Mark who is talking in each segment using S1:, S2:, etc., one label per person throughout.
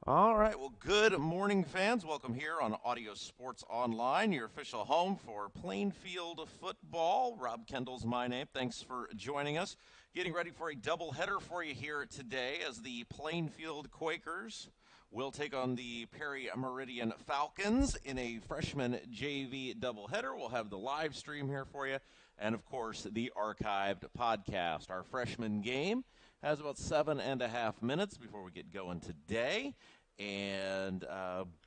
S1: All right. Well, good morning, fans. Welcome here on Audio Sports Online, your official home for Plainfield football. Rob Kendall's my name. Thanks for joining us. Getting ready for a doubleheader for you here today as the Plainfield Quakers will take on the Perry Meridian Falcons in a freshman JV doubleheader. We'll have the live stream here for you, and of course, the archived podcast. Our freshman game has about 7.5 minutes before we get going today. And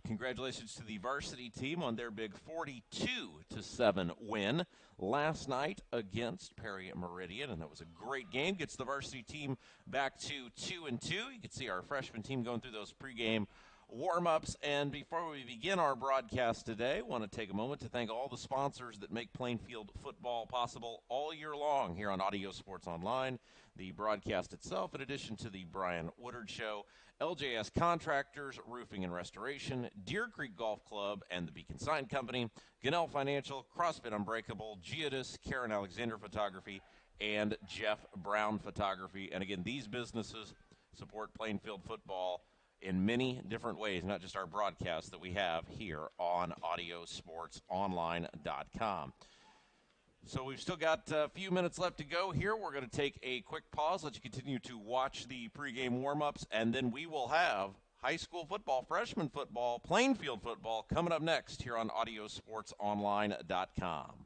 S1: congratulations to the varsity team on their big 42-7 win last night against Perry Meridian, and that was a great game. Gets the varsity team back to 2-2. You can see our freshman team going through those pregame warm-ups. And before we begin our broadcast today, I want to take a moment to thank all the sponsors that make Plainfield football possible all year long here on Audio Sports Online, the broadcast itself, in addition to the Brian Woodard Show, LJS Contractors, Roofing and Restoration, Deer Creek Golf Club, and the Beacon Sign Company, Gunnell Financial, CrossFit Unbreakable, Geodis, Karen Alexander Photography, and Jeff Brown Photography. And again, these businesses support Plainfield football in many different ways, not just our broadcast that we have here on audiosportsonline.com. So we've still got a few minutes left to go here. We're going to take a quick pause, let you continue to watch the pregame warm-ups, and then we will have high school football, freshman football, Plainfield football coming up next here on audiosportsonline.com.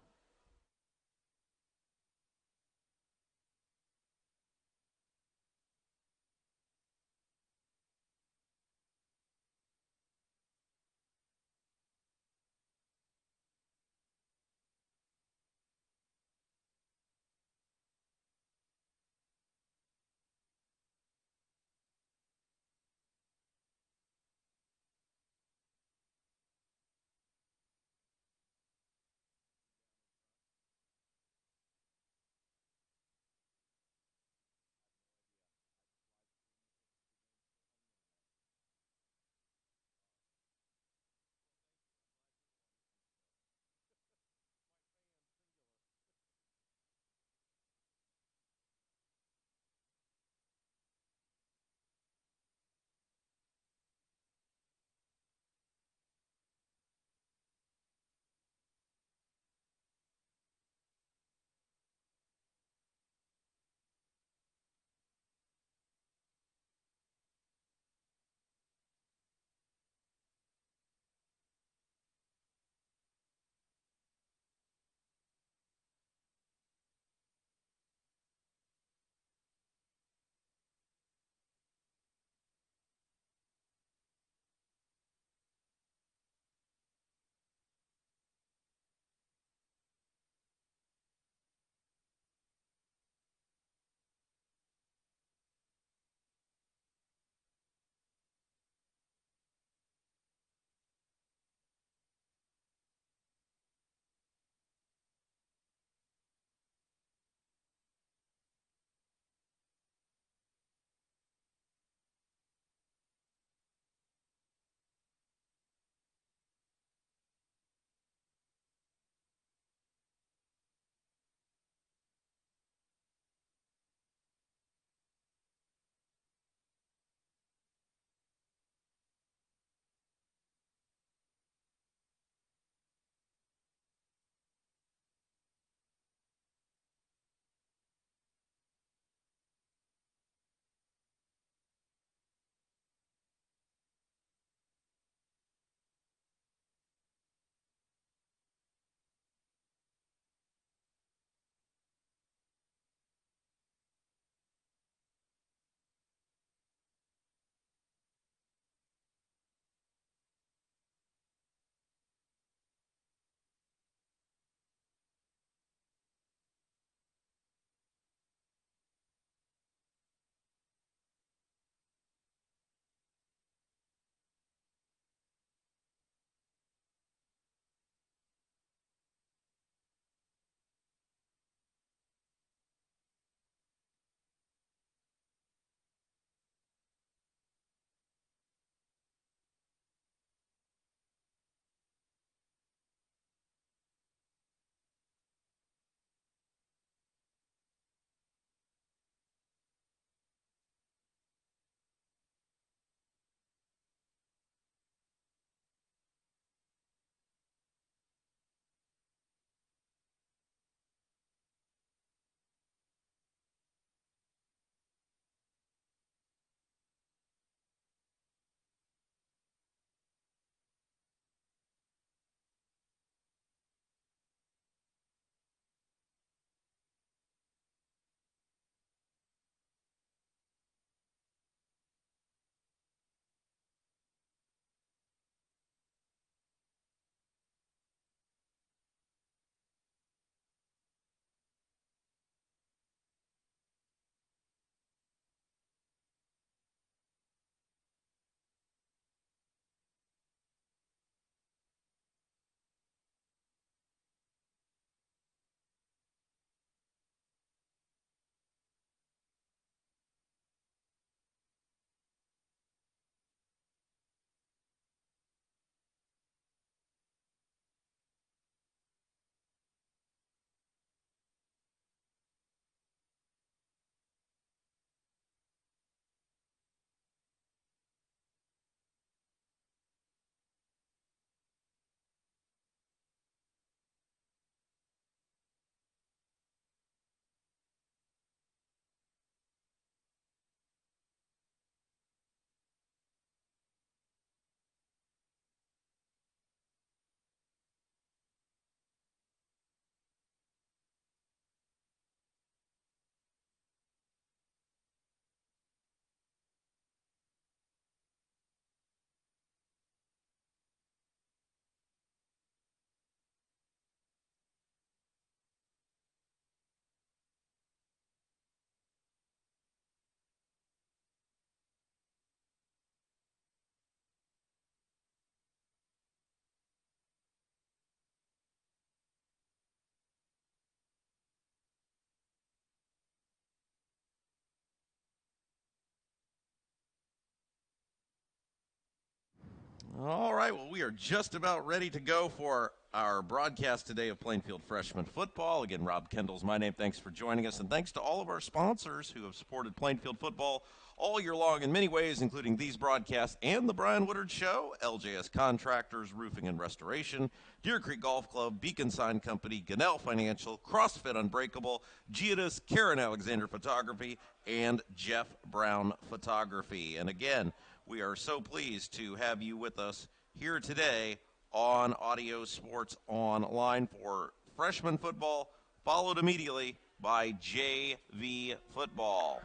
S1: All right, well, we are just about ready to go for our broadcast today of Plainfield Freshman Football. Again, Rob Kendall's my name. Thanks for joining us, and thanks to all of our sponsors who have supported Plainfield Football all year long in many ways, including these broadcasts and the Brian Woodard Show, LJS Contractors, Roofing and Restoration, Deer Creek Golf Club, Beacon Sign Company, Gunnell Financial, CrossFit Unbreakable, Giadas, Karen Alexander Photography, and Jeff Brown Photography. And again, we are so pleased to have you with us here today on Audio Sports Online for freshman football, followed immediately by JV football.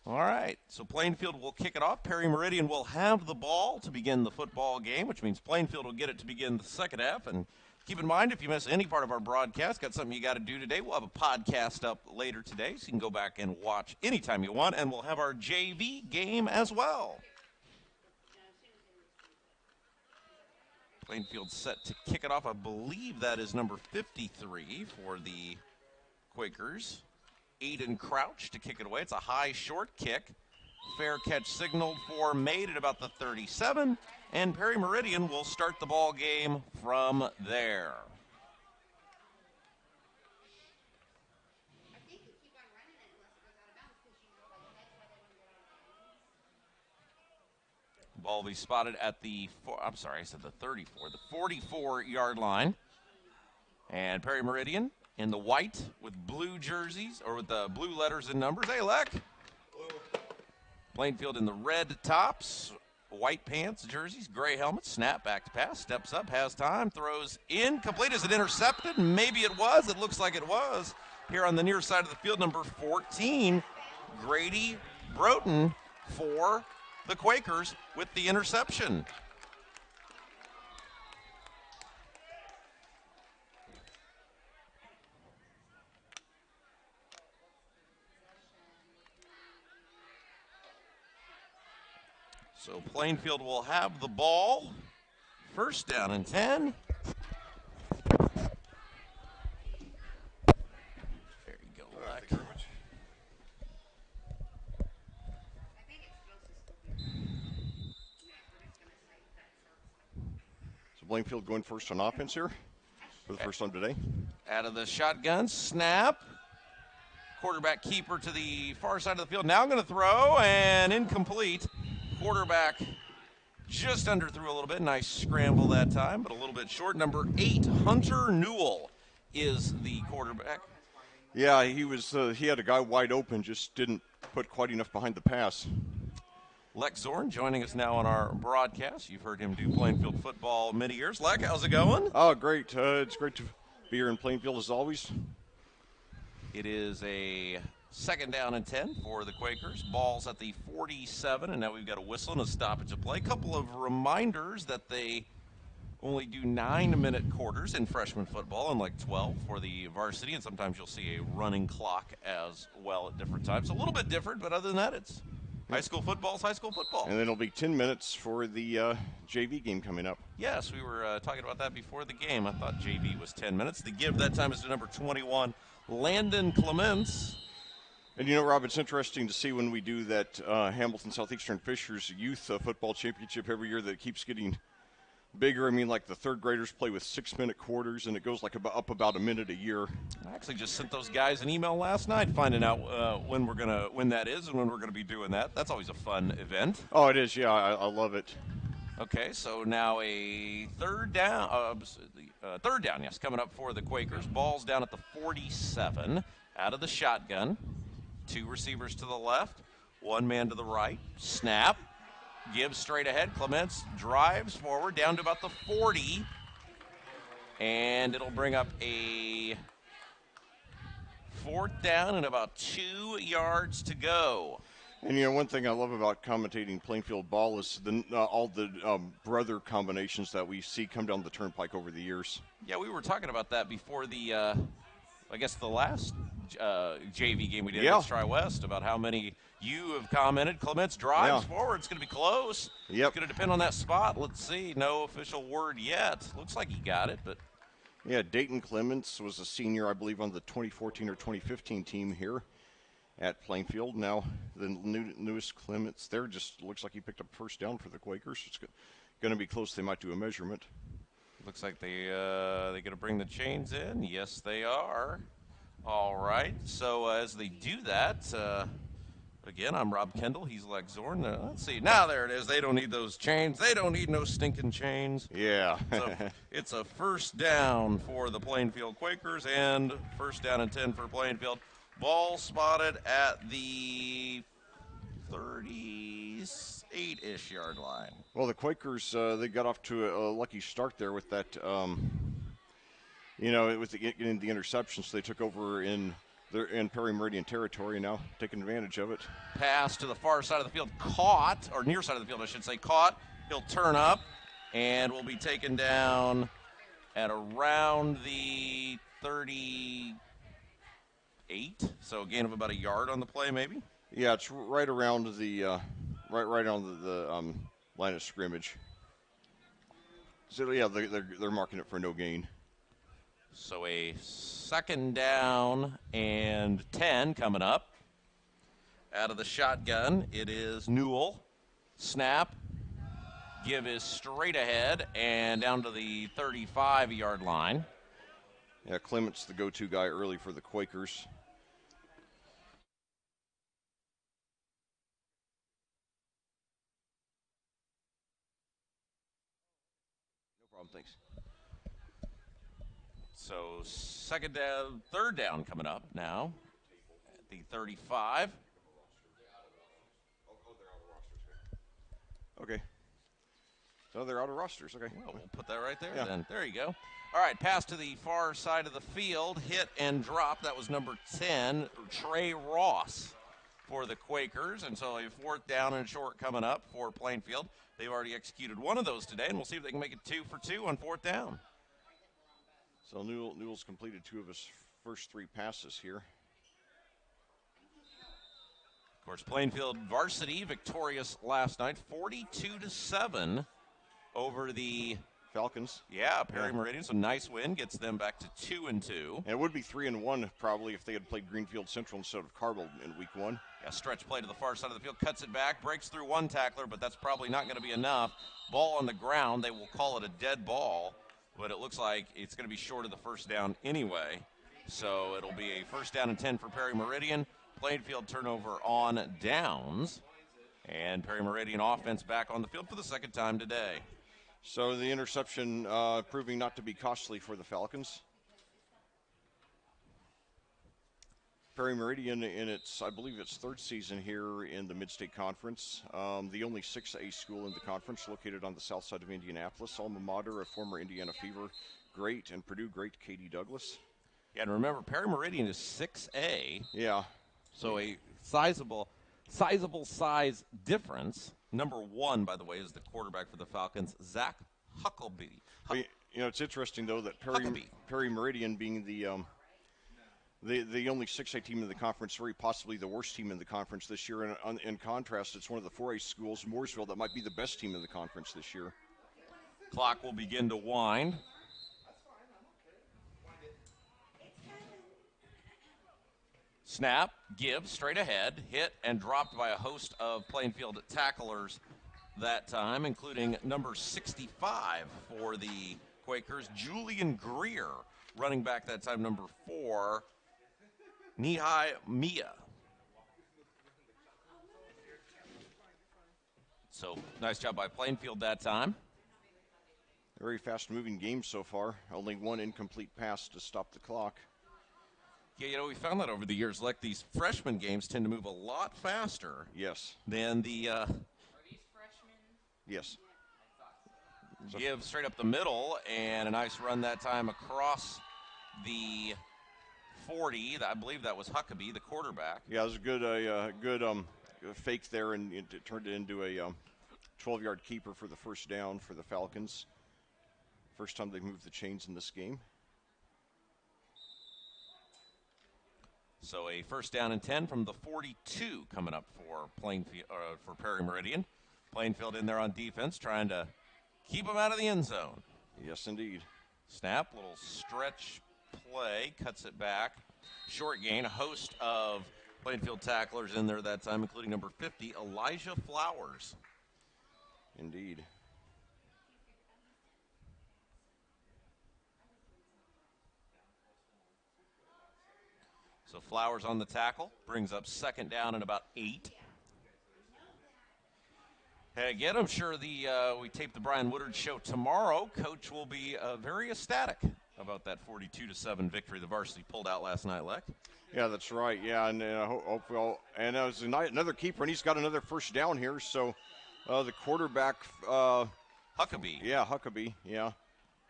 S1: All right, so Plainfield will kick it off. Perry Meridian will have the ball to begin the football game, which means Plainfield will get it to begin the second half. And keep in mind, if you miss any part of our broadcast, got something you got to do today, we'll have a podcast up later today, so you can go back and watch anytime you want, and we'll have our JV game as well. Plainfield set to kick it off. I believe that is number 53 for the Quakers. Aiden Crouch to kick it away. It's a high, short kick. Fair catch signaled for made at about the 37, and Perry Meridian will start the ball game from there. Ball will be spotted at the 34, the 44-yard line. And Perry Meridian in the white with blue jerseys, or with the blue letters and numbers. Hey, Leck. Plainfield in the red tops, white pants, jerseys, gray helmets, snap, back to pass, steps up, has time, throws incomplete. Is it intercepted? Maybe it was. It looks like it was. Here on the near side of the field, number 14, Grady Broughton for the Quakers with the interception. So Plainfield will have the ball. First down and 10. There you go, Leck.
S2: Thank you very much. So Plainfield going first on offense here for the first time today.
S1: Out of the shotgun, snap. Quarterback keeper to the far side of the field. Now going to throw, and incomplete. Quarterback just underthrew a little bit. Nice scramble that time, but a little bit short. Number 8, Hunter Newell is the quarterback.
S2: Yeah, he had a guy wide open, just didn't put quite enough behind the pass.
S1: Leck Zorn joining us now on our broadcast. You've heard him do Plainfield football many years. Leck, how's it going?
S2: Oh, great. It's great to be here in Plainfield as always.
S1: It is a second down and 10 for the Quakers. Ball's at the 47, and now we've got a whistle and a stoppage of play. A couple of reminders that they only do 9-minute quarters in freshman football, unlike 12 for the varsity, and sometimes you'll see a running clock as well at different times. A little bit different, but other than that, it's high school football is high school football.
S2: And then it'll be 10 minutes for the JV game coming up.
S1: Yes, we were talking about that before the game. I thought JV was 10 minutes. The give that time is to number 21, Landon Clements.
S2: And you know, Rob, it's interesting to see when we do that Hamilton Southeastern Fishers Youth Football Championship every year that it keeps getting bigger. I mean, like the third graders play with 6-minute quarters, and it goes like up about a minute a year.
S1: I actually just sent those guys an email last night finding out when that is and when we're going to be doing that. That's always a fun event.
S2: Oh, it is, yeah. I love it.
S1: Okay, so now a third down, yes, coming up for the Quakers. Ball's down at the 47, out of the shotgun. 2 receivers to the left, 1 man to the right. Snap, gives straight ahead. Clements drives forward down to about the 40, and it'll bring up a 4th down and about 2 yards to go.
S2: And, you know, one thing I love about commentating Plainfield ball is all the brother combinations that we see come down the turnpike over the years.
S1: Yeah, we were talking about that before the, I guess the last JV game we did
S2: Yeah.
S1: against Tri-West about how many you have commented. Clements drives
S2: Yeah.
S1: forward. It's going to be close.
S2: Yep.
S1: It's going to depend on that spot. Let's see. No official word yet. Looks like he got it, but
S2: Yeah, Dayton Clements was a senior, I believe, on the 2014 or 2015 team here at Plainfield. Now, the newest Clements there just looks like he picked up first down for the Quakers. It's going to be close. They might do a measurement.
S1: looks like they going to bring the chains in. Yes, they are. All right. So as they do that, again, I'm Rob Kendall. He's Lex Zorn. Let's see. Now there it is. They don't need those chains. They don't need no stinking chains.
S2: Yeah.
S1: So it's a first down for the Plainfield Quakers and first down and 10 for Plainfield. Ball spotted at the 38-ish yard line.
S2: Well, the Quakers, they got off to a lucky start there with that, with getting the interception, so they took over in Perry Meridian territory, now taking advantage of it.
S1: Pass to the far side of the field, caught, or near side of the field, I should say, caught. He'll turn up and will be taken down at around the 38. So a gain of about a yard on the play, maybe.
S2: Yeah, it's right around the right on the line of scrimmage. So yeah, they're marking it for no gain.
S1: So a second down and 10 coming up. Out of the shotgun, it is Newell. Snap. Give is straight ahead and down to the 35-yard line.
S2: Yeah, Clement's the go-to guy early for the Quakers. No problem, thanks.
S1: So third down coming up now at the 35.
S2: Okay. So they're out of rosters. Okay.
S1: Well, we'll put that right there
S2: Yeah.
S1: then. There you go. All right, pass to the far side of the field. Hit and drop. That was number 10, Trey Ross for the Quakers. And so a fourth down and short coming up for Plainfield. They've already executed one of those today, and we'll see if they can make it 2 for 2 on fourth down.
S2: So Newell's completed 2 of his first 3 passes here.
S1: Of course, Plainfield varsity victorious last night, 42-7 over the
S2: Falcons.
S1: Perry Meridian. So nice win, gets them back to 2-2.
S2: And it would be 3-1 probably if they had played Greenfield Central instead of Carball in week 1.
S1: Yeah, stretch play to the far side of the field, cuts it back, breaks through one tackler, but that's probably not going to be enough. Ball on the ground, they will call it a dead ball, but it looks like it's going to be short of the first down anyway. So it'll be a first down and 10 for Perry Meridian. Plainfield turnover on downs, and Perry Meridian offense back on the field for the second time today.
S2: So the interception proving not to be costly for the Falcons. Perry Meridian in its, I believe its 3rd season here in the Mid-State Conference. The only 6A school in the conference, located on the south side of Indianapolis. Alma mater of former Indiana Fever great and Purdue great Katie Douglas.
S1: Yeah, and remember, Perry Meridian is 6A.
S2: Yeah. So
S1: a sizable size difference. Number 1, by the way, is the quarterback for the Falcons, Zach Huckleby.
S2: It's interesting, though, that Perry Meridian being the only 6A team in the conference, very possibly the worst team in the conference this year. And in contrast, it's one of the 4A schools, Mooresville, that might be the best team in the conference this year.
S1: Clock will begin to wind. Snap, give, straight ahead, hit and dropped by a host of Plainfield tacklers that time, including number 65 for the Quakers, Julian Greer, running back that time, number 4, Nihai Mia. So nice job by Plainfield that time.
S2: Very fast-moving game so far. Only 1 incomplete pass to stop the clock.
S1: Yeah, we found that over the years. Like these freshman games tend to move a lot faster.
S2: Yes.
S1: Than the.
S3: Are these freshmen?
S2: Yes.
S1: Give straight up the middle, and a nice run that time across the 40. I believe that was Huckabee, the quarterback.
S2: Yeah, it was a good fake there, and it turned it into a 12-yard keeper for the first down for the Falcons. First time they've moved the chains in this game.
S1: So a first down and 10 from the 42 coming up for Plainfield for Perry Meridian. Plainfield in there on defense, trying to keep them out of the end zone.
S2: Yes, indeed.
S1: Snap, little stretch play, cuts it back. Short gain, a host of Plainfield tacklers in there that time, including number 50, Elijah Flowers.
S2: Indeed.
S1: So Flowers on the tackle, brings up second down and about 8. Hey, again, I'm sure we tape the Brian Woodard show tomorrow. Coach will be very ecstatic about that 42-7 victory the varsity pulled out last night, Leck.
S2: Yeah, that's right. Yeah, and hopefully, and it was another keeper, and he's got another first down here. So the quarterback,
S1: Huckabee.
S2: Yeah, Huckabee. Yeah,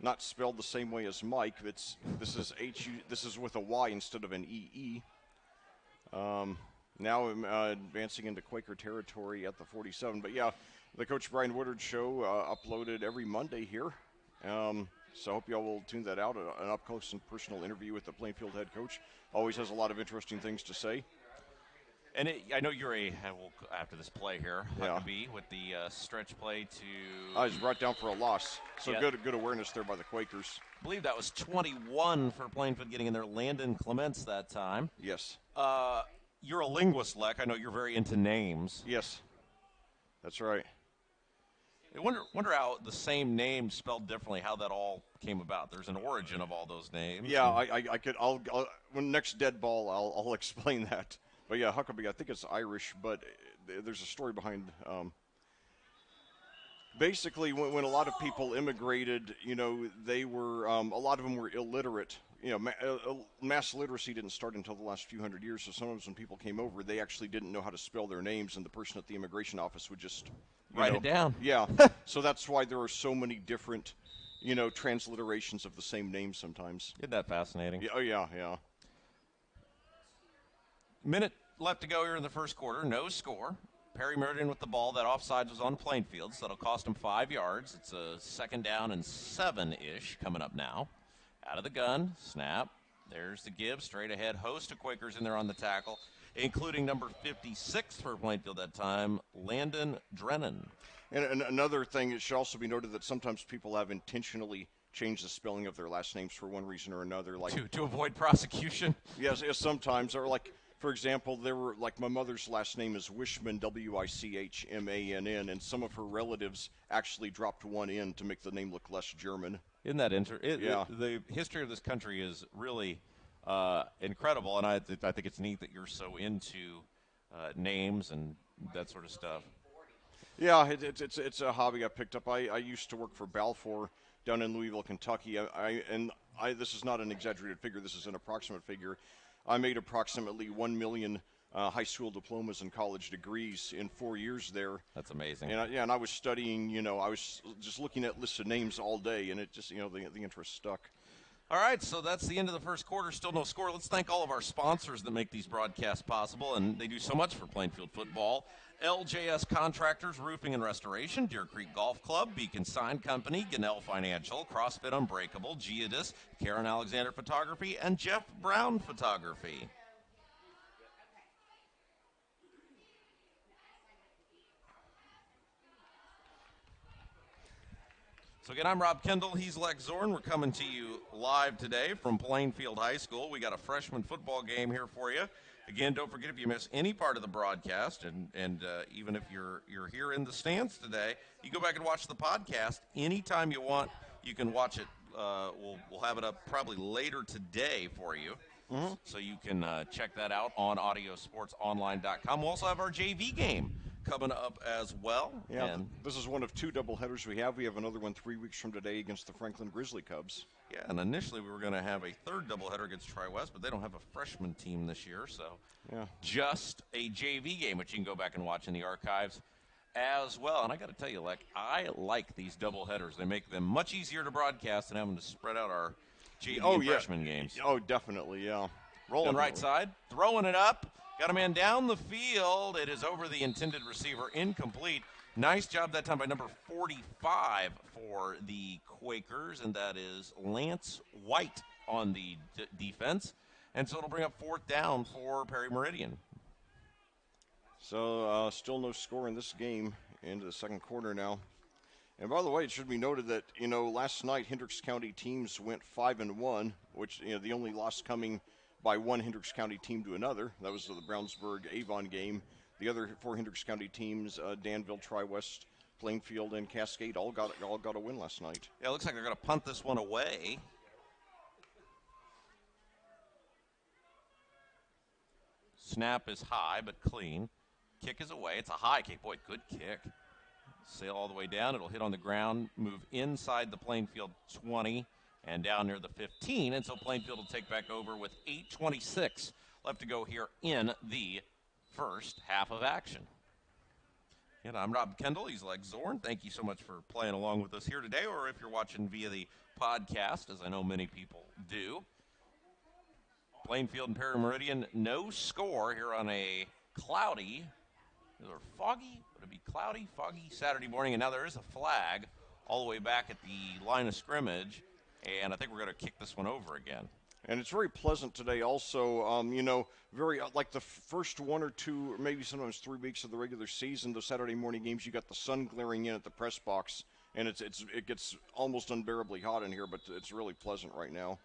S2: not spelled the same way as Mike. This is H-U. This is with a Y instead of an E-E. Now advancing into Quaker territory at the 47. But yeah, the Coach Brian Woodard show uploaded every Monday here. So I hope y'all will tune that out. An up-close and personal interview with the Plainfield head coach. Always has a lot of interesting things to say.
S1: And I know you're after this play here,
S2: Yeah.
S1: Huckabee with the stretch play to...
S2: He's brought down for a loss. So
S1: Yeah.
S2: good awareness there by the Quakers.
S1: I believe that was 21 for Plainfield getting in there. Landon Clements that time.
S2: Yes.
S1: You're a linguist, Leck. I know you're very into names.
S2: Yes. That's right.
S1: I wonder how the same name spelled differently, how that all came about. There's an origin of all those names.
S2: Yeah, I could. I'll when next dead ball, I'll explain that. But yeah, Huckabee, I think it's Irish, but there's a story behind. Basically, when a lot of people immigrated, they were a lot of them were illiterate. Mass literacy didn't start until the last few hundred years. So sometimes when people came over, they actually didn't know how to spell their names, and the person at the immigration office would just
S1: write it down.
S2: Yeah. So that's why there are so many different, transliterations of the same name sometimes.
S1: Isn't that fascinating?
S2: Yeah. Oh yeah.
S1: Minute left to go here in the first quarter. No score. Perry Meridian with the ball. That offside was on Plainfield, so that'll cost him 5 yards. It's a second down and 7-ish coming up now. Out of the gun. Snap. There's the give. Straight ahead. Host of Quakers in there on the tackle, including number 56 for Plainfield that time, Landon Drennan.
S2: And another thing, it should also be noted that sometimes people have intentionally changed the spelling of their last names for one reason or another. Like
S1: To avoid prosecution?
S2: Yes, sometimes. Or like, for example, there were, like, my mother's last name is Wishman, W-I-C-H-M-A-N-N, and some of her relatives actually dropped one in to make the name look less German.
S1: Isn't that
S2: Yeah.
S1: The history of this country is really incredible, and I think it's neat that you're so into names and that sort of stuff.
S2: Yeah, it's a hobby I picked up. I used to work for Balfour down in Louisville, Kentucky. This is not an exaggerated figure. This is an approximate figure. I made approximately 1 million high school diplomas and college degrees in 4 years there.
S1: That's amazing.
S2: And I was studying. I was just looking at lists of names all day, and it just the interest stuck.
S1: All right, so that's the end of the first quarter. Still no score. Let's thank all of our sponsors that make these broadcasts possible, and they do so much for Plainfield football. LJS Contractors, Roofing and Restoration, Deer Creek Golf Club, Beacon Sign Company, Gannell Financial, CrossFit Unbreakable, Geodis, Karen Alexander Photography, and Jeff Brown Photography. So again, I'm Rob Kendall. He's Lex Zorn. We're coming to you live today from Plainfield High School. We got a freshman football game here for you. Again, don't forget, if you miss any part of the broadcast, and even if you're here in the stands today, you go back and watch the podcast anytime you want. You can watch it. We'll have it up probably later today for you. Mm-hmm. So you can check that out on audiosportsonline.com. We'll also have our JV game coming up as well.
S2: Yeah,
S1: and
S2: this is one of 2 doubleheaders we have. We have another one 3 weeks from today against the Franklin Grizzly Cubs.
S1: Yeah, and initially we were going to have a third doubleheader against Tri-West, but they don't have a freshman team this year, so just a JV game, which you can go back and watch in the archives as well. And I got to tell you, I like these doubleheaders. They make them much easier to broadcast than having to spread out our JV and freshman games.
S2: Oh, definitely, yeah.
S1: Rolling right side, throwing it up. Got a man down the field. It is over the intended receiver, incomplete. Nice job that time by number 45 for the Quakers, and that is Lance White on the defense. And so it'll bring up fourth down for Perry Meridian.
S2: So still no score in this game into the second quarter now. And by the way, it should be noted that, last night Hendricks County teams went 5-1, which, the only loss coming by one Hendricks County team to another. That was the Brownsburg-Avon game. The other four Hendricks County teams, Danville, Tri-West, Plainfield, and Cascade, all got a win last night.
S1: Yeah, it looks like they're going to punt this one away. Snap is high but clean. Kick is away. It's a high kick. Boy, good kick. Sail all the way down. It'll hit on the ground, move inside the Plainfield 20 and down near the 15. And so Plainfield will take back over with 8:26 left to go here in the first half of action. And I'm Rob Kendall. He's Lex Zorn. Thank you so much for playing along with us here today, or if you're watching via the podcast, as I know many people do. Plainfield and Perry Meridian, no score here on a cloudy, or foggy, would it be cloudy, foggy Saturday morning, and now there is a flag all the way back at the line of scrimmage, and I think we're going to kick this one over again.
S2: And it's very pleasant today also, very like the first one or two, or maybe sometimes 3 weeks of the regular season, those Saturday morning games, you got the sun glaring in at the press box, and it gets almost unbearably hot in here, but it's really pleasant right now.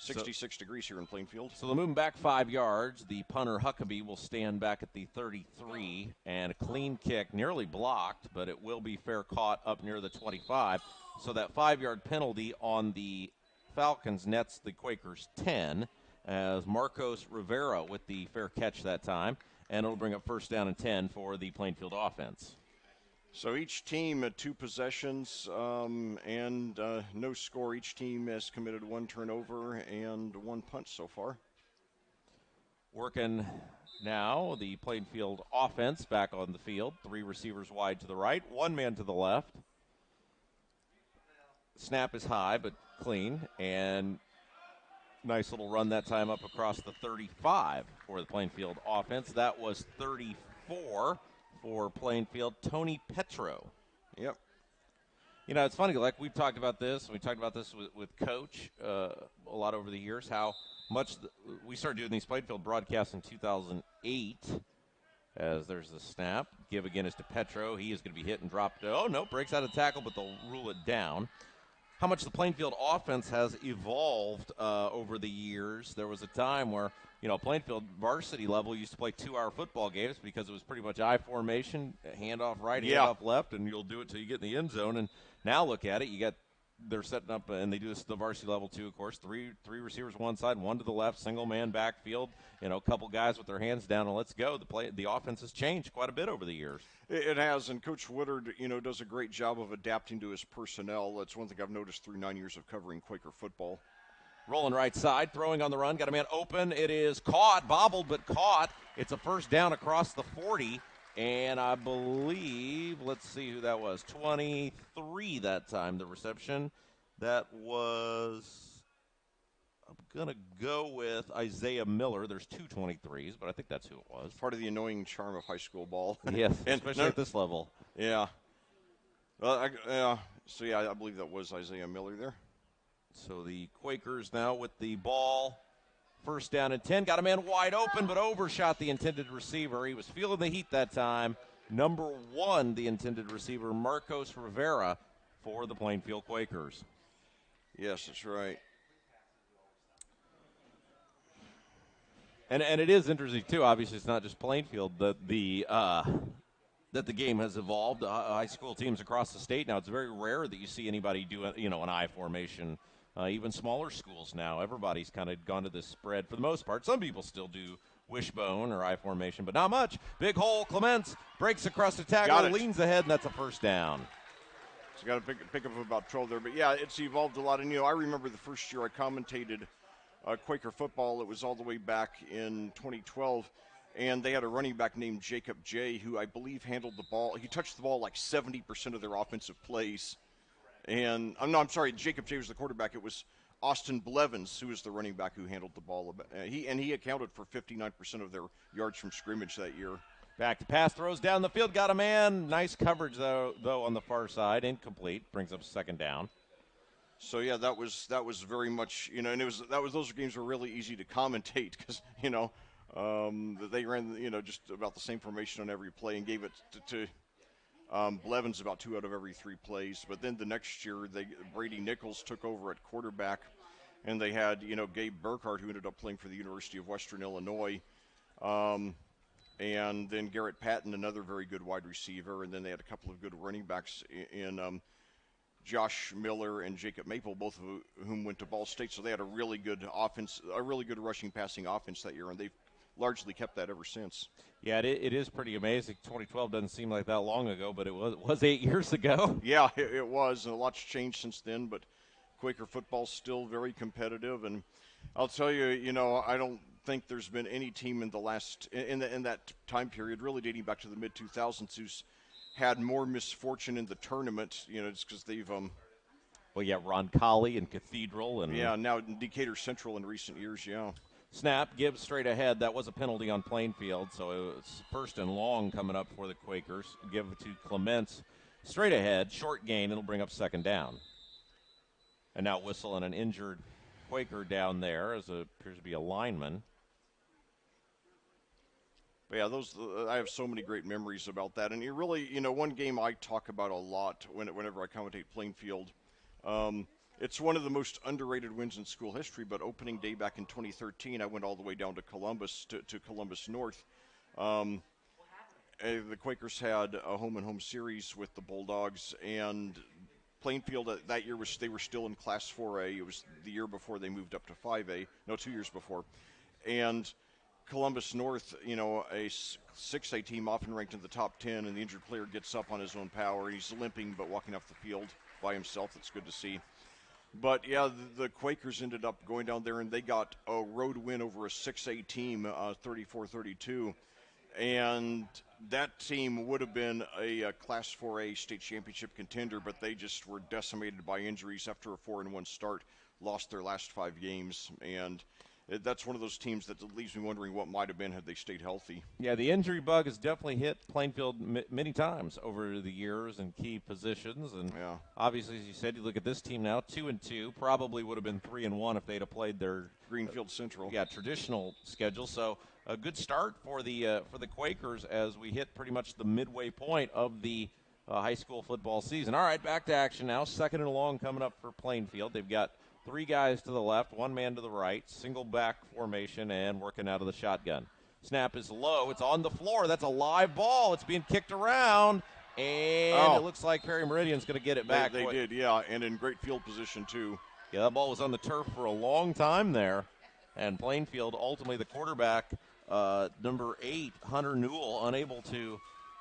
S2: 66 degrees here in Plainfield.
S1: So they're moving back 5 yards. The punter, Huckabee, will stand back at the 33, and a clean kick, nearly blocked, but it will be fair caught up near the 25. So that 5-yard penalty on the Falcons nets the Quakers 10, as Marcos Rivera with the fair catch that time, and it'll bring up first down and 10 for the Plainfield offense.
S2: So each team had 2 possessions and no score. Each team has committed 1 turnover and 1 punt so far.
S1: Working now, the Plainfield offense back on the field. 3 receivers wide to the right, 1 man to the left. Snap is high but clean, and nice little run that time up across the 35 for the Plainfield offense. That was 34 for Plainfield, Tony Petro.
S2: Yep.
S1: It's funny, like we've talked about this. We talked about this with Coach a lot over the years, how much we started doing these Plainfield broadcasts in 2008, as there's the snap. Give again is to Petro. He is going to be hit and dropped. Oh, no, breaks out of tackle, but they'll rule it down. How much the Plainfield offense has evolved over the years. There was a time where, Plainfield varsity level used to play 2-hour football games because it was pretty much I formation, handoff right, handoff left, and you'll do it till you get in the end zone. And now look at it. They're setting up, and they do this at the varsity level too, of course. Three receivers one side, 1 to the left, single man backfield. A couple guys with their hands down, and let's go. The offense has changed quite a bit over the years.
S2: It has, and Coach Woodard, does a great job of adapting to his personnel. That's one thing I've noticed through 9 years of covering Quaker football.
S1: Rolling right side, throwing on the run, got a man open. It is caught, bobbled, but caught. It's a first down across the 40. And I believe, let's see who that was, 23 that time, the reception. That was, I'm going to go with Isaiah Miller. There's 2 23s, but I think that's who it was.
S2: Part of the annoying charm of high school ball.
S1: Yes, especially at this level.
S2: Yeah. I believe that was Isaiah Miller there.
S1: So the Quakers now with the ball. First down and 10. Got a man wide open, but overshot the intended receiver. He was feeling the heat that time. Number 1, the intended receiver, Marcos Rivera for the Plainfield Quakers.
S2: Yes, that's right.
S1: And it is interesting, too. Obviously, it's not just Plainfield that the game has evolved. High school teams across the state now, it's very rare that you see anybody do an I formation. Even smaller schools now, everybody's kind of gone to this spread for the most part. Some people still do wishbone or I formation, but not much. Big hole, Clements breaks across the tackle, leans ahead, and that's a first down.
S2: So got to pick up about 12 there. But, yeah, it's evolved a lot. And, I remember the first year I commentated Quaker football. It was all the way back in 2012. And they had a running back named Jacob J., who I believe handled the ball. He touched the ball like 70% of their offensive plays. And I'm sorry, Jacob J. was the quarterback. It was Austin Blevins, who was the running back who handled the ball. He accounted for 59% of their yards from scrimmage that year.
S1: Back to pass, throws down the field, got a man. Nice coverage, though on the far side. Incomplete, brings up second down.
S2: So yeah, that was very much, and those games were really easy to commentate because they ran just about the same formation on every play and gave it to Blevins about 2 out of every 3 plays. But then the next year, Brady Nichols took over at quarterback, and they had Gabe Burkhardt, who ended up playing for the University of Western Illinois, and then Garrett Patton, another very good wide receiver, and then they had a couple of good running backs in Josh Miller and Jacob Maple, both of whom went to Ball State. So they had a really good offense, a really good rushing passing offense that year, and they've largely kept that ever since.
S1: Yeah, it is pretty amazing. 2012 doesn't seem like that long ago, but it was 8 years ago.
S2: Yeah, it was, and a lot's changed since then, but Quaker football's still very competitive, and I'll tell you, I don't think there's been any team in that time period, really dating back to the mid-2000s, who's had more misfortune in the tournament, just because they've
S1: Well, yeah, Roncalli and Cathedral. And
S2: now Decatur Central in recent years, yeah.
S1: Snap, Gibbs straight ahead. That was a penalty on Plainfield, so it was 1st and long coming up for the Quakers. Give it to Clements straight ahead, short gain. It'll bring up 2nd down. And now whistle and an injured Quaker down there as it appears to be a lineman.
S2: But yeah, I have so many great memories about that. And you really, one game I talk about a lot whenever I commentate Plainfield, it's one of the most underrated wins in school history, but opening day back in 2013, I went all the way down to Columbus, to Columbus North. The Quakers had a home-and-home series with the Bulldogs, and Plainfield that year they were still in Class 4A. It was the year before they moved up to 5A. No, 2 years before. And Columbus North, a 6A team often ranked in the top 10, and the injured player gets up on his own power. He's limping but walking off the field by himself. That's good to see. But, yeah, the Quakers ended up going down there, and they got a road win over a 6A team, 34-32. And that team would have been a Class 4A state championship contender, but they just were decimated by injuries after a 4-1 start, lost their last 5 games. And that's one of those teams that leaves me wondering what might have been had they stayed healthy.
S1: Yeah, the injury bug has definitely hit Plainfield many times over the years in key positions. And obviously, as you said, you look at this team now, 2-2, probably would have been 3-1 if they'd have played their
S2: Greenfield Central.
S1: Traditional schedule. So a good start for the Quakers as we hit pretty much the midway point of the high school football season. All right, back to action now. 2nd and long coming up for Plainfield. They've got 3 guys to the left, 1 man to the right, single back formation, and working out of the shotgun. Snap is low. It's on the floor. That's a live ball. It's being kicked around, and it looks like Perry Meridian's going to get it back.
S2: They did, yeah, and in great field position, too.
S1: Yeah, that ball was on the turf for a long time there, and Plainfield, ultimately the quarterback, number 8, Hunter Newell, unable to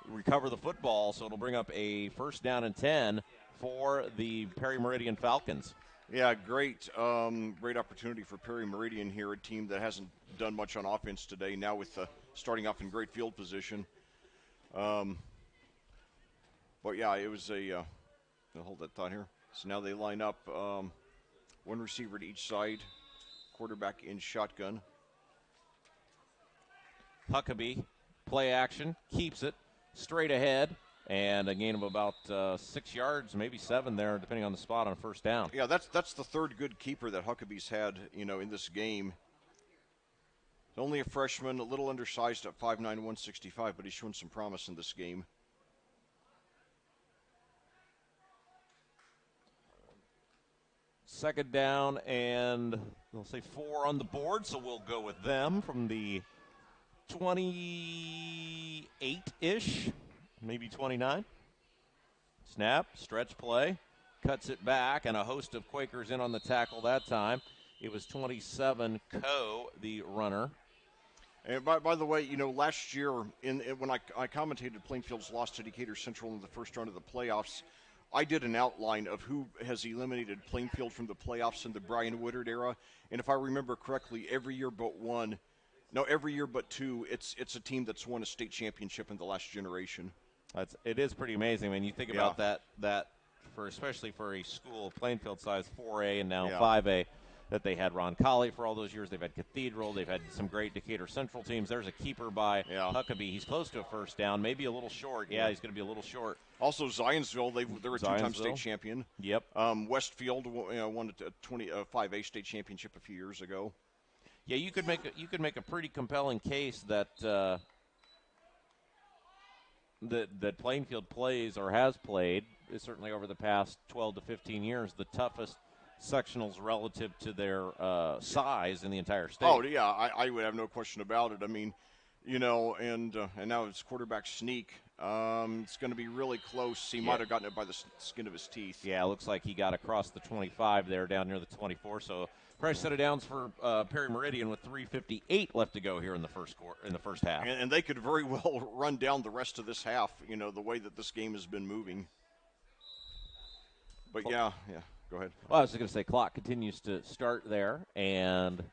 S1: recover the football, so it'll bring up a 1st down and 10 for the Perry Meridian Falcons.
S2: Yeah, great opportunity for Perry Meridian here, a team that hasn't done much on offense today, now with starting off in great field position. But, yeah, it was I'll hold that thought here. So now they line up 1 receiver to each side, quarterback in shotgun.
S1: Huckabee, play action, keeps it straight ahead. And a gain of about 6 yards, maybe 7 there, depending on the spot on 1st down.
S2: Yeah, that's the 3rd good keeper that Huckabee's had, in this game. Only a freshman, a little undersized at 5'9", 165, but he's shown some promise in this game.
S1: Second down, and they'll say 4 on the board, so we'll go with them from the 28-ish. Maybe 29. Snap, stretch play, cuts it back, and a host of Quakers in on the tackle that time. It was 27 Coe, the runner.
S2: And by the way, last year when I commentated Plainfield's loss to Decatur Central in the 1st round of the playoffs, I did an outline of who has eliminated Plainfield from the playoffs in the Brian Woodard era. And if I remember correctly, every year but 2, it's a team that's won a state championship in the last generation.
S1: It is pretty amazing. I mean, you think about that especially for a school of Plainfield size 4A and now 5A. that they had Ron Colley for all those years. They've had Cathedral. They've had some great Decatur Central teams. There's a keeper by Huckabee. He's close to a first down, maybe a little short. Yeah, he's going to be a little short.
S2: Also, Zionsville, they're a two-time state champion.
S1: Yep.
S2: Westfield won a 5A state championship a few years ago.
S1: Yeah, you could make a pretty compelling case that that Plainfield plays or has played, certainly over the past 12 to 15 years, the toughest sectionals relative to their size in the entire state.
S2: Oh, yeah, I would have no question about it. I mean, and now it's quarterback sneak. It's going to be really close. He might have gotten it by the skin of his teeth.
S1: Yeah, it looks like he got across the 25 there, down near the 24. So fresh set of downs for Perry Meridian with 3:58 left to go here in the first half.
S2: And they could very well run down the rest of this half, the way that this game has been moving. But, yeah, go ahead.
S1: Well, I was going to say clock continues to start there, and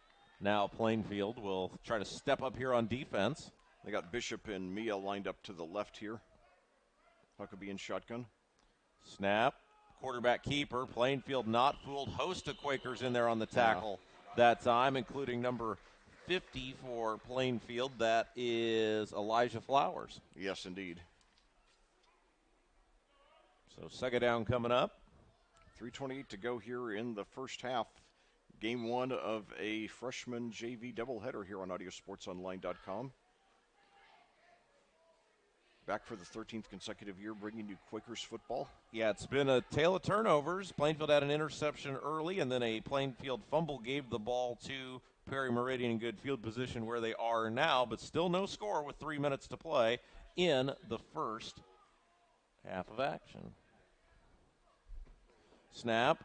S1: now Plainfield will try to step up here on defense.
S2: They got Bishop and Mia lined up to the left here. Huckabee in shotgun.
S1: Snap. Quarterback keeper. Plainfield not fooled. Host of Quakers in there on the tackle that time, including number 50 for Plainfield. That is Elijah Flowers.
S2: Yes, indeed.
S1: So second down coming up.
S2: 3:28 to go here in the first half. Game one of a freshman JV doubleheader here on audiosportsonline.com. Back for the 13th consecutive year, bringing you Quakers football.
S1: Yeah, it's been a tale of turnovers. Plainfield had an interception early, and then a Plainfield fumble gave the ball to Perry Meridian in good field position where they are now, but still no score with 3 minutes to play in the first half of action. Snap.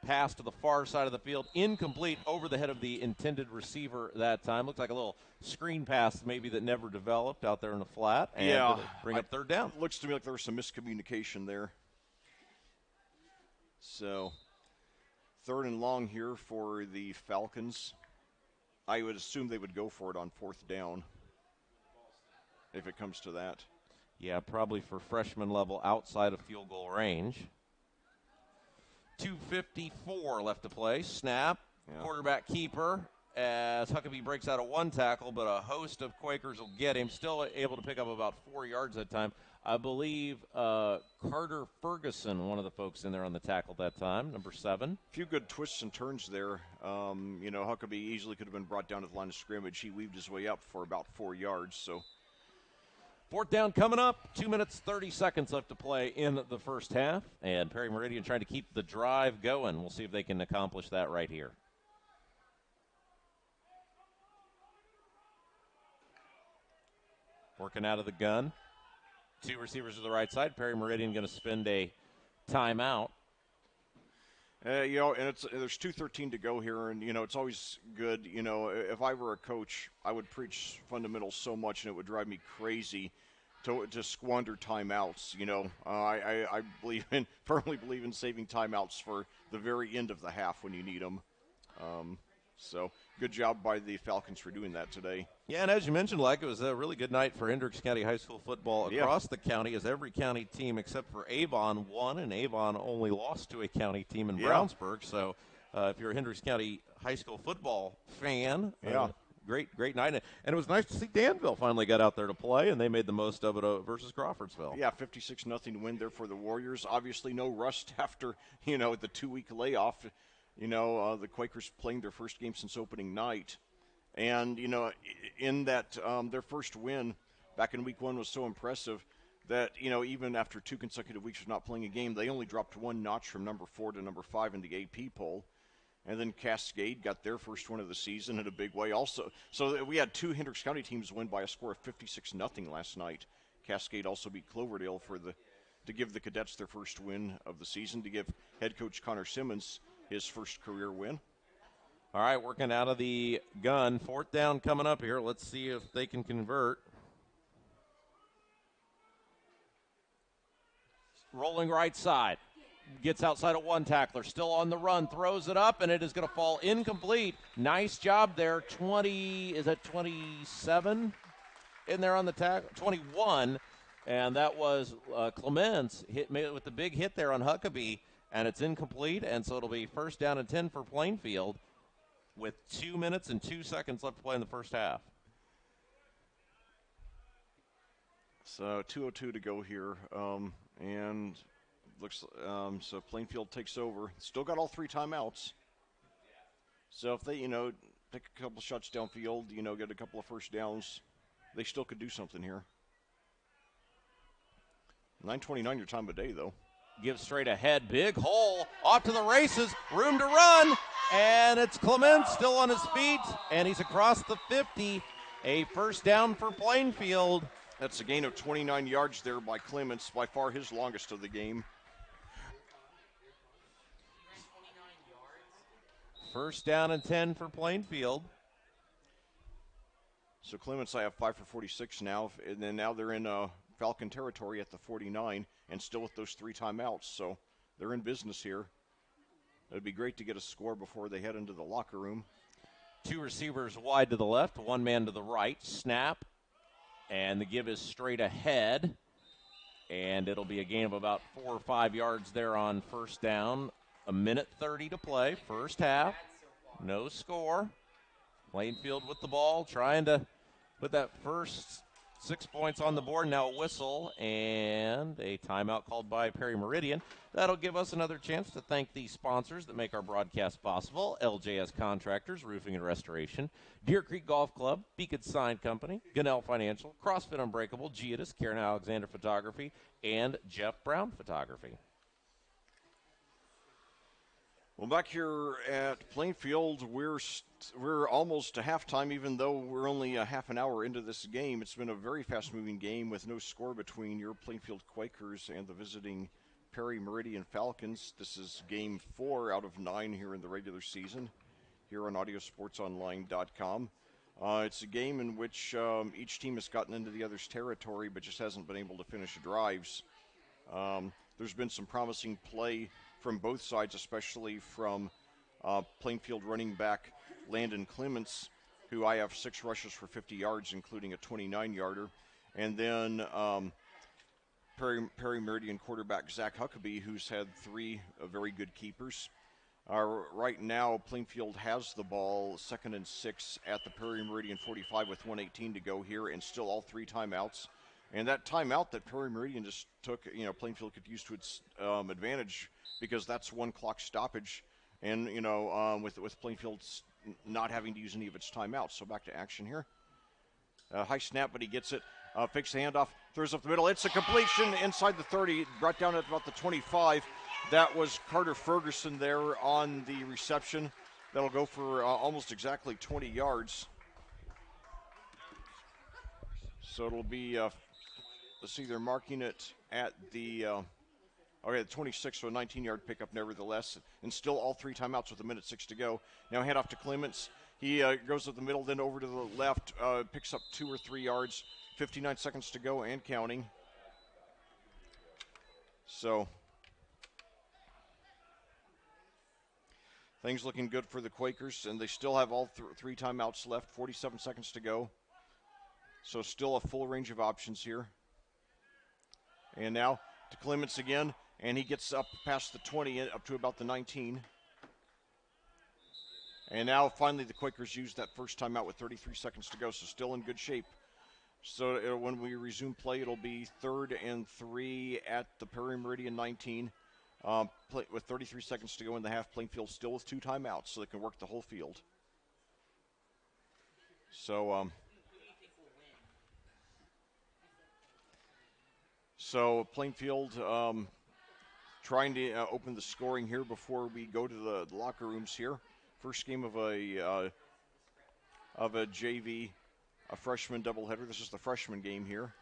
S1: Pass to the far side of the field, incomplete, over the head of the intended receiver that time. Looked like a little screen pass maybe that never developed out there in the flat. And bring up third down.
S2: Looks to me like there was some miscommunication there. So, third and long here for the Falcons. I would assume they would go for it on fourth down if it comes to that.
S1: Yeah, probably for freshman level outside of field goal range. 2:54 left to play. Snap. Quarterback keeper as Huckabee breaks out of one tackle, but a host of Quakers will get him. Still able to pick up about 4 yards that time. I believe Carter Ferguson, one of the folks in there on the tackle that time, number 7.
S2: A few good twists and turns there. Huckabee easily could have been brought down to the line of scrimmage. He weaved his way up for about 4 yards, so.
S1: Fourth down coming up. 2 minutes, 30 seconds left to play in the first half. And Perry Meridian trying to keep the drive going. We'll see if they can accomplish that right here. Working out of the gun. 2 receivers to the right side. Perry Meridian going to spend a timeout.
S2: And there's 2:13 to go here, and it's always good. If I were a coach, I would preach fundamentals so much, and it would drive me crazy to squander timeouts. I firmly believe in saving timeouts for the very end of the half when you need them. So good job by the Falcons for doing that today.
S1: Yeah, and as you mentioned, it was a really good night for Hendricks County High School football across the county, as every county team except for Avon won, and Avon only lost to a county team in Brownsburg. So if you're a Hendricks County High School football fan, great night. And it was nice to see Danville finally got out there to play, and they made the most of it versus Crawfordsville.
S2: Yeah, 56-0 win there for the Warriors. Obviously no rust after, the 2-week layoff. The Quakers playing their first game since opening night. And, in that their first win back in week 1 was so impressive that, even after 2 consecutive weeks of not playing a game, they only dropped 1 notch from number 4 to number 5 in the AP poll. And then Cascade got their first win of the season in a big way also. So we had 2 Hendricks County teams win by a score of 56-0 last night. Cascade also beat Cloverdale to give the Cadets their first win of the season, to give head coach Connor Simmons his first career win.
S1: All right, working out of the gun. Fourth down coming up here. Let's see if they can convert. Rolling right side. Gets outside of one tackler. Still on the run. Throws it up, and it is going to fall incomplete. Nice job there. 27 in there on the tackle? 21. And that was Clements made it with the big hit there on Huckabee. And it's incomplete, and so it'll be first down and 10 for Plainfield with 2 minutes and 2 seconds left to play in the first half.
S2: So 2:02 to go here, and looks so Plainfield takes over. Still got all 3 timeouts. So if they, take a couple shots downfield, get a couple of first downs, they still could do something here. 9:29 your time of day, though.
S1: Gives straight ahead, big hole, off to the races, room to run, and it's Clement still on his feet, and he's across the 50. A first down for Plainfield.
S2: That's a gain of 29 yards there by Clements, by far his longest of the game.
S1: First down and 10 for Plainfield.
S2: So Clements, I have 5 for 46 now, and then now they're in Falcon territory at the 49, and still with those 3 timeouts. So they're in business here. It'd be great to get a score before they head into the locker room.
S1: 2 receivers wide to the left, 1 man to the right. Snap, and the give is straight ahead. And it'll be a gain of about 4 or 5 yards there on first down. 1:30 to play, first half. No score. Plainfield with the ball, trying to put that first 6 points on the board. Now a whistle and a timeout called by Perry Meridian. That'll give us another chance to thank the sponsors that make our broadcast possible: LJS Contractors, Roofing and Restoration, Deer Creek Golf Club, Beacon Sign Company, Gunnell Financial, CrossFit Unbreakable, Giatis, Karen Alexander Photography, and Jeff Brown Photography.
S2: Well, back here at Plainfield, we're almost to halftime, even though we're only a half an hour into this game. It's been a very fast-moving game with no score between your Plainfield Quakers and the visiting Perry Meridian Falcons. This is game 4 out of 9 here in the regular season, here on AudioSportsOnline.com. It's a game in which each team has gotten into the other's territory, but just hasn't been able to finish drives. There's been some promising play from both sides, especially from Plainfield running back Landon Clements, who I have 6 rushes for 50 yards, including a 29-yarder. And then Perry Meridian quarterback Zach Huckabee, who's had 3 very good keepers. Right now, Plainfield has the ball, 2nd and 6 at the Perry Meridian 45 with 1:18 to go here, and still all 3 timeouts. And that timeout that Perry Meridian just took, Plainfield could use to its advantage, because that's 1 clock stoppage, and with Plainfield not having to use any of its timeouts. So back to action here. High snap, but he gets it. Fakes the handoff, throws up the middle. It's a completion inside the 30, brought down at about the 25. That was Carter Ferguson there on the reception. That'll go for almost exactly 20 yards. So it'll be, let's see, they're marking it at the 26, so a 19-yard pickup nevertheless. And still all 3 timeouts with 1:06 to go. Now hand off to Clements. He goes up the middle, then over to the left, picks up 2 or 3 yards. 59 seconds to go and counting. So things looking good for the Quakers, and they still have all 3 timeouts left. 47 seconds to go. So still a full range of options here. And now to Clements again, and he gets up past the 20, up to about the 19. And now finally the Quakers use that first timeout with 33 seconds to go, so still in good shape. So when we resume play, it'll be 3rd and 3 at the Perry Meridian 19. With 33 seconds to go in the half, Plainfield still with 2 timeouts, so they can work the whole field. So Plainfield trying to open the scoring here before we go to the locker rooms here. First game of a JV, a freshman doubleheader. This is the freshman game here,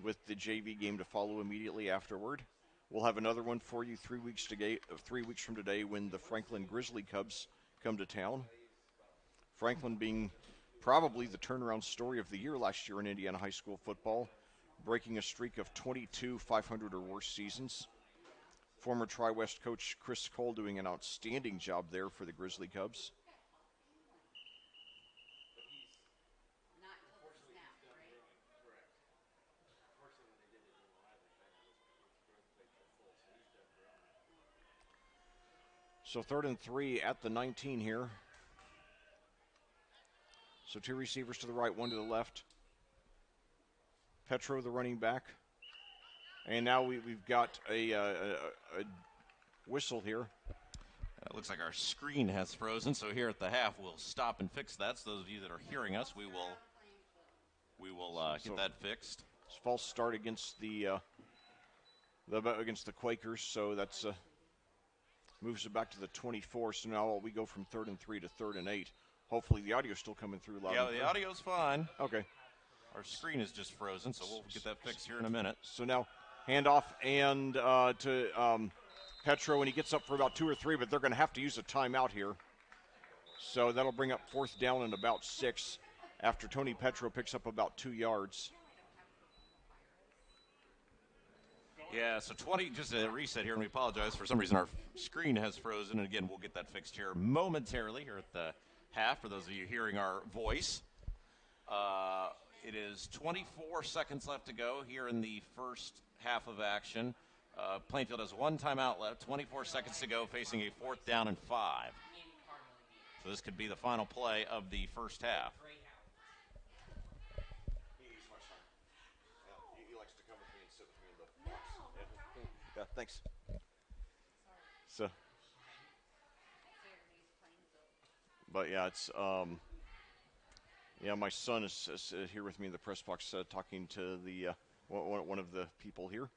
S2: with the JV game to follow immediately afterward. We'll have another one for you 3 weeks from today, when the Franklin Grizzly Cubs come to town. Franklin being probably the turnaround story of the year last year in Indiana high school football, breaking a streak of 22 500 or worse seasons. Former Tri-West coach Chris Cole doing an outstanding job there for the Grizzly Cubs. So 3rd and 3 at the 19 here. So 2 receivers to the right, 1 to the left. Petro, the running back. And now we've got a whistle here.
S1: It looks like our screen has frozen, so here at the half we'll stop and fix that. So those of you that are hearing us, we will get that fixed.
S2: It's a false start against the Quakers, so that's moves it back to the 24. So now we go from 3rd and 3 to 3rd and 8. Hopefully the audio's still coming through loud.
S1: Yeah, the audio's fine.
S2: Okay.
S1: Our screen is just frozen, so we'll get that fixed here in a minute.
S2: So now handoff and to Petro, and he gets up for about 2 or 3, but they're going to have to use a timeout here. So that'll bring up 4th down and about 6 after Tony Petro picks up about 2 yards.
S1: Yeah, so 20, just a reset here, and we apologize. For some reason, our screen has frozen, and again, we'll get that fixed here momentarily here at the half for those of you hearing our voice. It is 24 seconds left to go here in the first half of action. Plainfield has 1 timeout left, 24 seconds to go, facing a 4th down and 5. So this could be the final play of the first half.
S2: He likes to come with me and sit with me in the box. Yeah, thanks. So, but yeah, it's my son is here with me in the press box, talking to the one of the people here,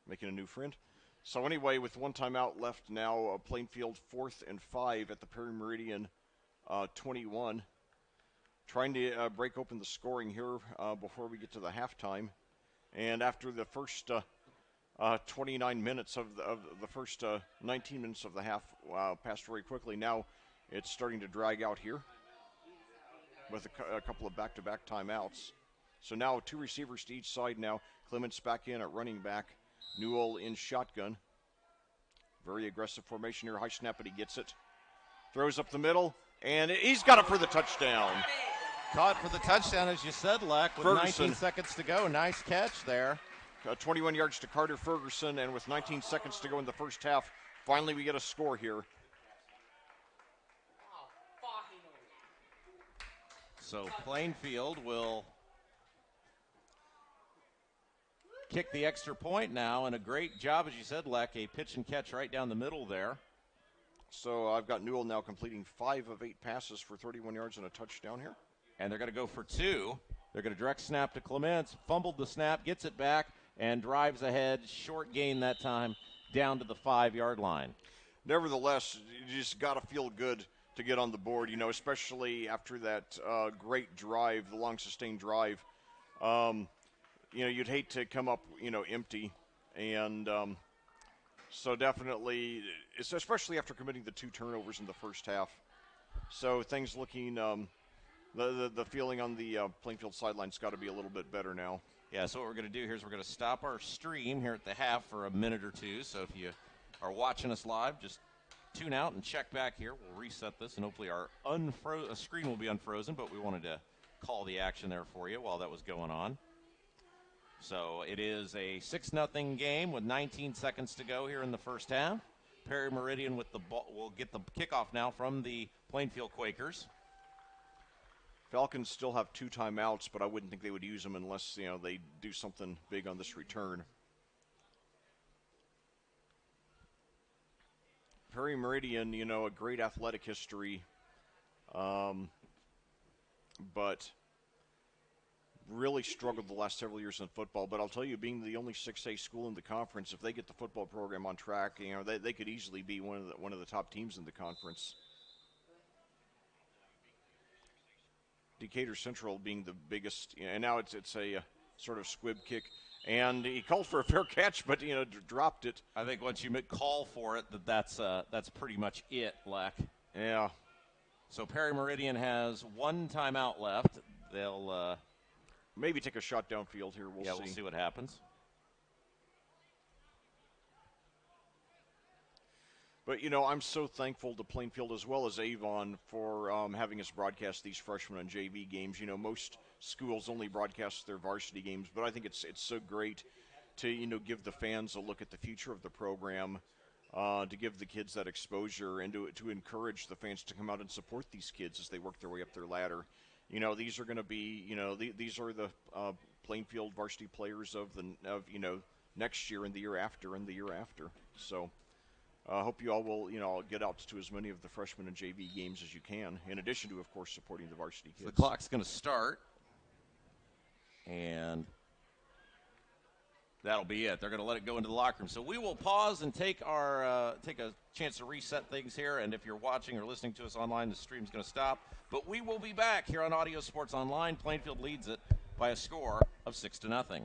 S2: making a new friend. So anyway, with 1 timeout left now, Plainfield 4th and 5 at the Perry Meridian 21. Trying to break open the scoring here before we get to the halftime. And after the first 29 minutes of the first 19 minutes of the half passed very quickly, now it's starting to drag out here with a couple of back-to-back timeouts. So now 2 receivers to each side now. Clements back in at running back. Newell in shotgun. Very aggressive formation here. High snap, but he gets it. Throws up the middle, and he's got it for the touchdown.
S1: Caught for the touchdown, as you said, Leck, with
S2: Ferguson.
S1: 19 seconds to go. Nice catch there.
S2: 21 yards to Carter Ferguson, and with 19 seconds to go in the first half, finally we get a score here.
S1: So Plainfield will kick the extra point now, and a great job, as you said, Leck, a pitch and catch right down the middle there.
S2: So I've got Newell now completing 5 of 8 passes for 31 yards and a touchdown here.
S1: And they're going to go for 2. They're going to direct snap to Clements, fumbled the snap, gets it back, and drives ahead. Short gain that time down to the 5-yard line.
S2: Nevertheless, you just got to feel good to get on the board, especially after that great drive, the long sustained drive. You'd hate to come up, empty. And so definitely, especially after committing the 2 turnovers in the first half. So things looking, the feeling on the Plainfield sideline's got to be a little bit better now.
S1: Yeah, so what we're going to do here is we're going to stop our stream here at the half for a minute or 2. So if you are watching us live, just tune out and check back here. We'll reset this, and hopefully our screen will be unfrozen, but we wanted to call the action there for you while that was going on. So it is a 6-0 game with 19 seconds to go here in the first half. Perry Meridian with the ball will get the kickoff now from the Plainfield Quakers.
S2: Falcons still have 2 timeouts, but I wouldn't think they would use them unless, they do something big on this return. Perry Meridian, a great athletic history, but really struggled the last several years in football. But I'll tell you, being the only 6A school in the conference, if they get the football program on track, they could easily be one of the top teams in the conference. Decatur Central being the biggest, and now it's a sort of squib kick. And he called for a fair catch, but dropped it.
S1: I think once you call for it, that's pretty much it, Leck.
S2: Yeah.
S1: So Perry Meridian has 1 timeout left. They'll
S2: maybe take a shot downfield here. We'll see.
S1: We'll see what happens.
S2: But, I'm so thankful to Plainfield as well as Avon for having us broadcast these freshman and JV games. Most schools only broadcast their varsity games, but I think it's so great to, give the fans a look at the future of the program, to give the kids that exposure and to encourage the fans to come out and support these kids as they work their way up their ladder. these are going to be, these are the Plainfield varsity players of next year and the year after and the year after. So I hope you all will, get out to as many of the freshman and JV games as you can, in addition to, of course, supporting the varsity kids.
S1: The clock's going to start, and that'll be it. They're going to let it go into the locker room. So we will pause and take a chance to reset things here. And if you're watching or listening to us online, the stream's going to stop. But we will be back here on Audio Sports Online. Plainfield leads it by a score of 6-0.